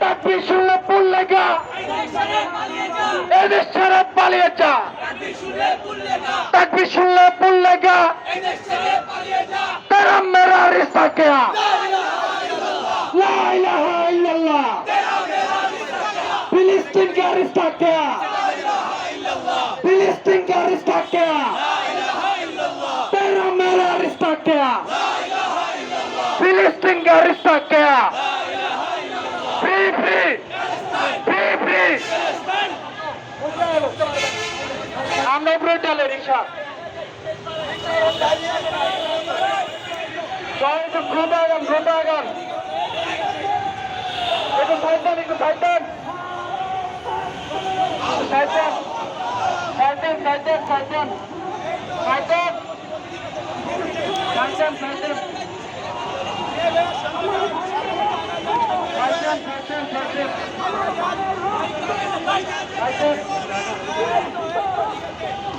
তাকবীর শুনলে পুল্লেগা এদেশ ছেড়ে পালিয়ে যা। তাকবীর শুনলে পুল্লেগা তেরা মেরা রিश्ता क्या ला इलाहा इल्लल्लाह फिलिस्तीन का रिश्ता क्या फिलिस्तीन का रिश्ता क्या तेरा मेरा रिश्ता क्या फिलिस्तीन का रिश्ता क्या फ्री फ्री फ्री फ्री আমরা ব্রুটালে রিশা একটু ঘুরতে আগান একটু সাইড দেন সাইড দেন